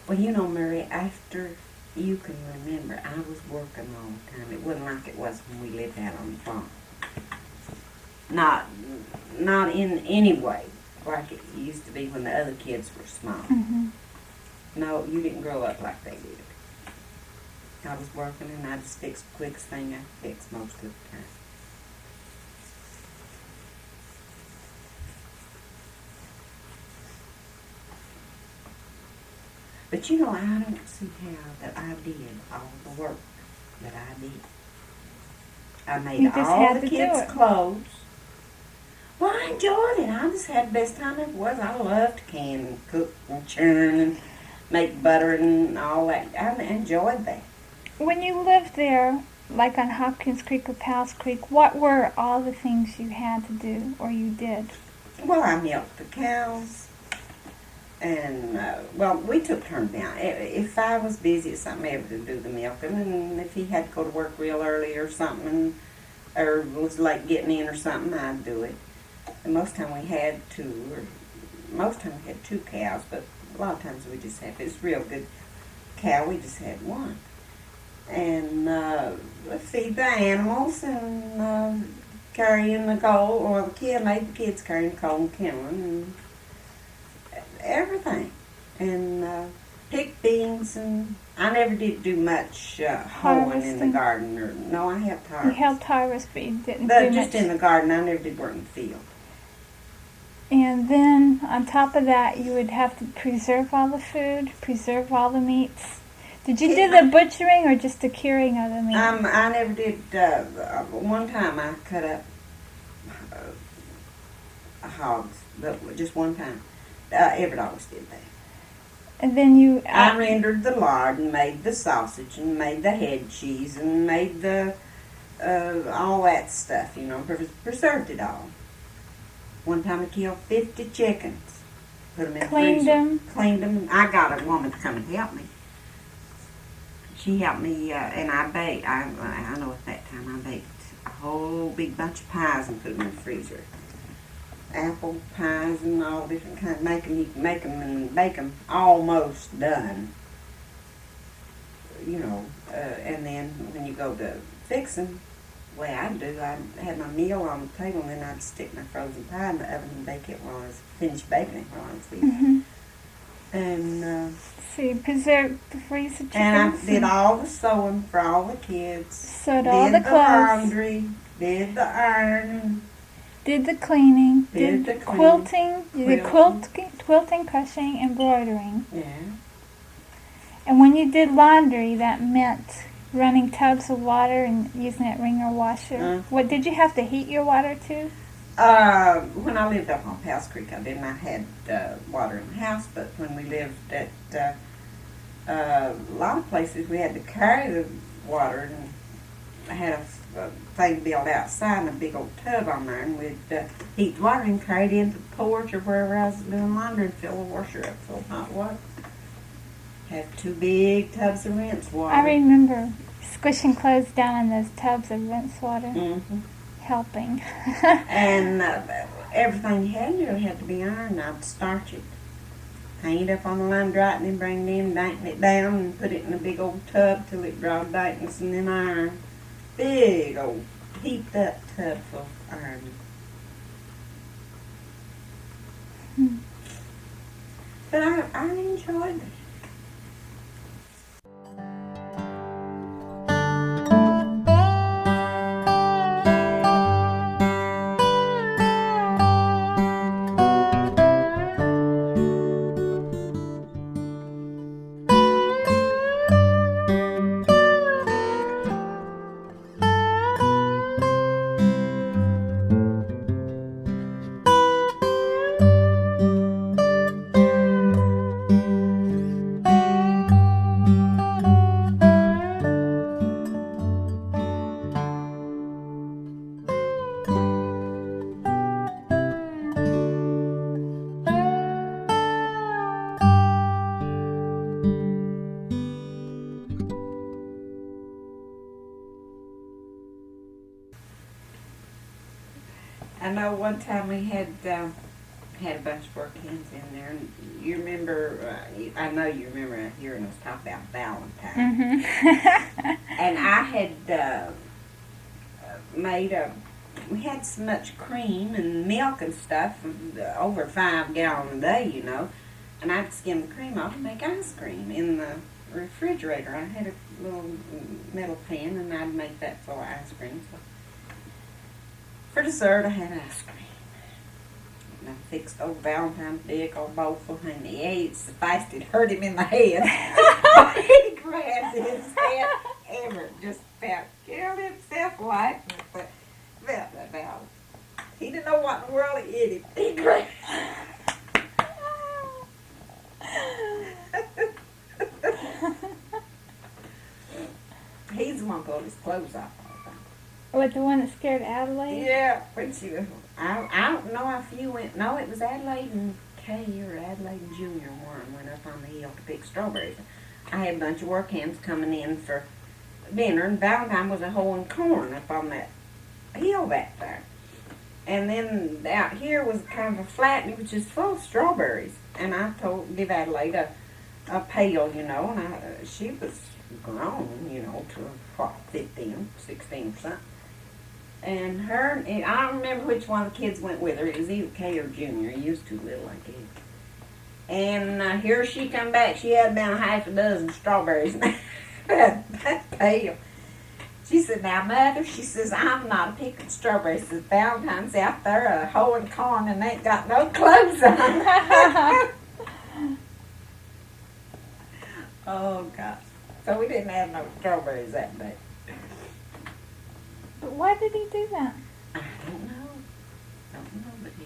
Well, you know, Mary, after you can remember, I was working all the time. It wasn't like it was when we lived out on the farm. Not, not in any way like it used to be when the other kids were small. Mm-hmm. No, you didn't grow up like they did. I was working and I just fixed the quickest thing I could fix most of the time. But you know, I don't see how that I did all the work that I did. I You made just all had the to do kids' it. clothes. Well, I enjoyed it. I just had the best time it was. I loved to can and cook and churn and make butter and all that. I enjoyed that. When you lived there, like on Hopkins Creek or Powell's Creek, what were all the things you had to do or you did? Well, I milked the cows. And, well, we took turns now. If I was busy or something, Everett would do the milking. And if he had to go to work real early or something, or was late getting in or something, I'd do it. And most time we had most time we had two cows, but a lot of times we just had, if it's a real good cow, we just had one. And feed the animals and carrying the coal, or the kids carrying the coal and kindling and everything. And pick beans, and I never did do much hoeing in the Harvesting. garden. Or no, I helped You harvest. helped harvest, but you didn't But do just much. in the garden, I never did work in the field. And then on top of that, you would have to preserve all the food, preserve all the meats. Did you do the butchering or just the curing of the meat? I never did. One time I cut up hogs, but just one time. Everett always did that. And then you... I rendered the lard and made the sausage and made the head cheese and made the all that stuff, you know, preserved it all. One time I killed 50 chickens, put them in the freezer. Cleaned them. I got a woman to come and help me. She helped me, and I baked. I know at that time I baked a whole big bunch of pies and put them in the freezer. Apple pies and all different kinds. You can make them and bake them almost done. You know, and then when you go to fix them, the way I do, I had my meal on the table, and then I'd stick my frozen pie in the oven and bake it while I was finished baking it while I was eating. Mm-hmm. And so you preserved the freezer chickens. and I did all the sewing for all the kids. Sewed all the Did the clothes. laundry. Did the ironing. Did the cleaning. Did the quilting. You did quilting, crushing, embroidering. Yeah. And when you did laundry, that meant running tubs of water and using that wringer washer. What did you have to heat your water to? When I lived up on Powell's Creek, I didn't. I had water in the house, but when we lived at a lot of places, we had to carry the water, and I had a thing built outside and a big old tub on there, and we'd heat the water and carry it into the porch or wherever I was doing laundry and fill the washer up full of hot water. Had two big tubs of rinse water. I remember squishing clothes down in those tubs of rinse water. Mm-hmm. Helping. And everything you had nearly had to be ironed. I'd starch it, hang it up on the line, dry it, and then bring it in, danken it down, and put it in a big old tub till it dry dankens, and then iron. Big old heaped up tub full of iron. But I enjoyed it. I know one time we had had a bunch of work hands in there. And you remember, I know you remember hearing us talk about Valentine. And I had we had so much cream and milk and stuff, over 5 gallons a day, you know. And I'd skim the cream off and make ice cream in the refrigerator. I had a little metal pan, and I'd make that full of ice cream. So for dessert, I had ice cream. And I fixed old Valentine's big old bowl full, and he ate so fast it hurt him in the head. He grabbed his head. Everett just about killed himself laughing at that. He didn't know what in the world he hit him. He grabbed. He's the one who pulled his clothes off all the time. What, the one that scared Adelaide? Yeah, when she was, I don't know if you went, no, it was Adelaide and Kay, or Adelaide and Junior one went up on the hill to pick strawberries. I had a bunch of work hands coming in for dinner, and Valentine was a hoeing corn up on that hill back there. And then out here was kind of a flat, and it was just full of strawberries. And I give Adelaide a pail, you know, and she was grown, you know, to what, 15, 16 or something. And I don't remember which one of the kids went with her. It was either Kay or Junior. He was too little, I guess. And here she come back. She had about half a dozen strawberries in that pail. She said, now, Mother, she says, I'm not picking strawberries. She says, Valentine's out there hoeing corn and ain't got no clothes on. Oh, gosh. So we didn't have no strawberries that day. But why did he do that? I don't know. But he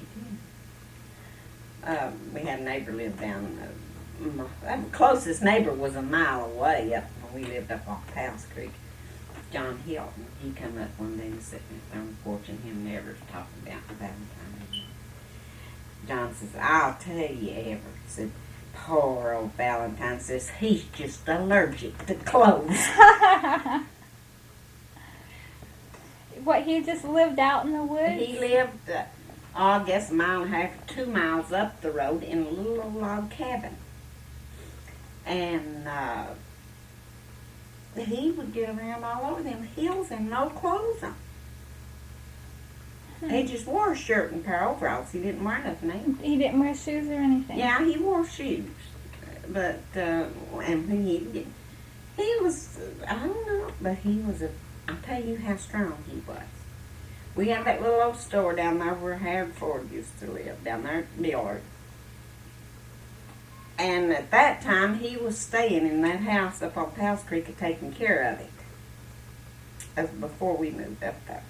did. We had a neighbor live down, the closest neighbor was a mile away up when we lived up on Powell's Creek. John Hilton. He come up one day and sitting there on the porch, and him and Everett talking about Valentine. John says, I'll tell you, Everett, said, poor old Valentine, says, he's just allergic to clothes. What, he just lived out in the woods? He lived, I guess, a mile and a half, 2 miles up the road in a little old log cabin. And he would get around all over them hills and no clothes on. He just wore a shirt and a pair of overalls. He didn't wear nothing else. He didn't wear shoes or anything? Yeah, he wore shoes. But, and when he was, I don't know, but he was I'll tell you how strong he was. We had that little old store down there where Harold Ford used to live, down there at Dillard. And at that time, he was staying in that house up on Powell's Creek and taking care of it. That was before we moved up there.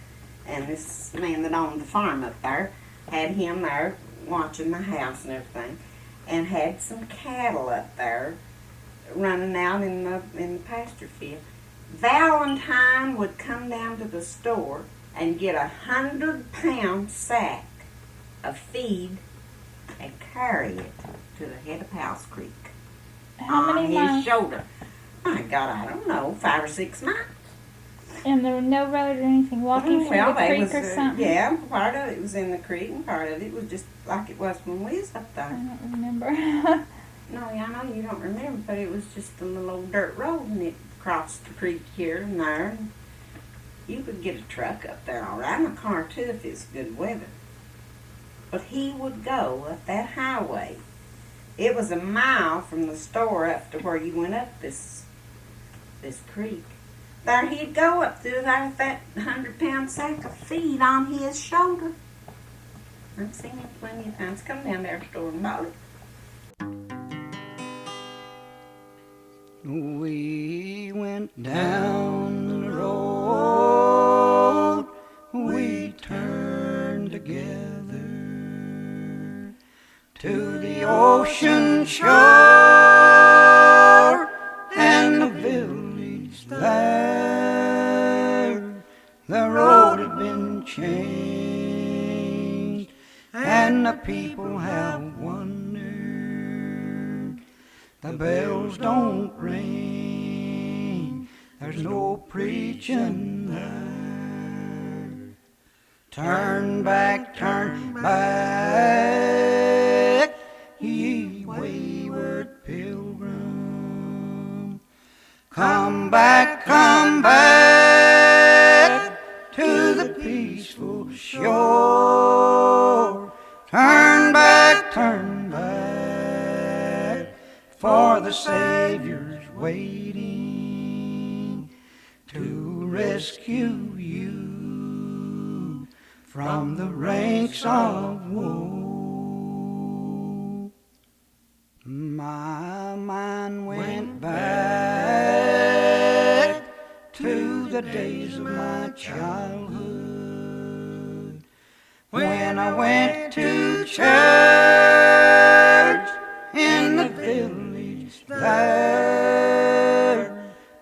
And this man that owned the farm up there had him there watching the house and everything, and had some cattle up there running out in the pasture field. Valentine would come down to the store and get 100-pound sack of feed and carry it to the head of Powell's Creek on his shoulder. My God, I don't know, 5 or 6 miles. And there was no road or anything, walking through the creek or something? Yeah, part of it was in the creek and part of it was just like it was when we was up there. I don't remember. No, I know you don't remember, but it was just a little old dirt road, and it crossed the creek here and there. And you could get a truck up there all right, and a car too if it's good weather. But he would go up that highway. It was a mile from the store up to where you went up this creek. There he'd go up through there with that 100-pound sack of feed on his shoulder. I've seen him plenty of times come down there to the store and bought it. We went down the road, we turned together to the ocean shore and the village there. The road had been changed and the people have wondered. The bells don't ring, there's no preaching there. Turn back, come back to the peaceful shore. Turn back, for the Savior's waiting to rescue you from the ranks of woe. My mind went back to the days of my childhood, when I went to church in the village there.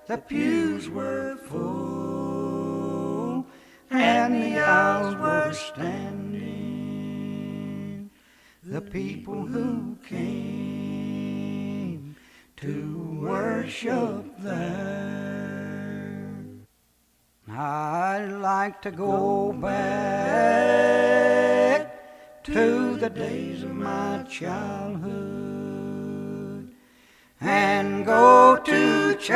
The pews were full and the aisles were standing. The people who came to worship there. I'd like to go back to the days of my childhood and go to church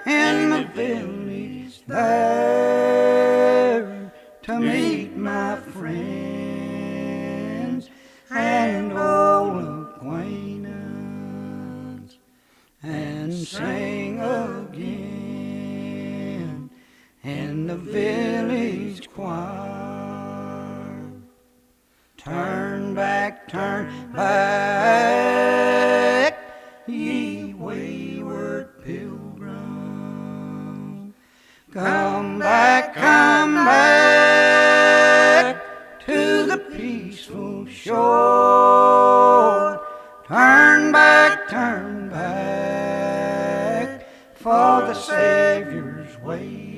in the village there to meet my friends and old acquaintance and sing again in the village choir. Turn back, ye wayward pilgrim. Come back to the peaceful shore. Turn back, for the Savior's waiting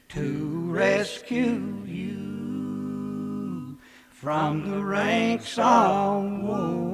to rescue you from the ranks of woe.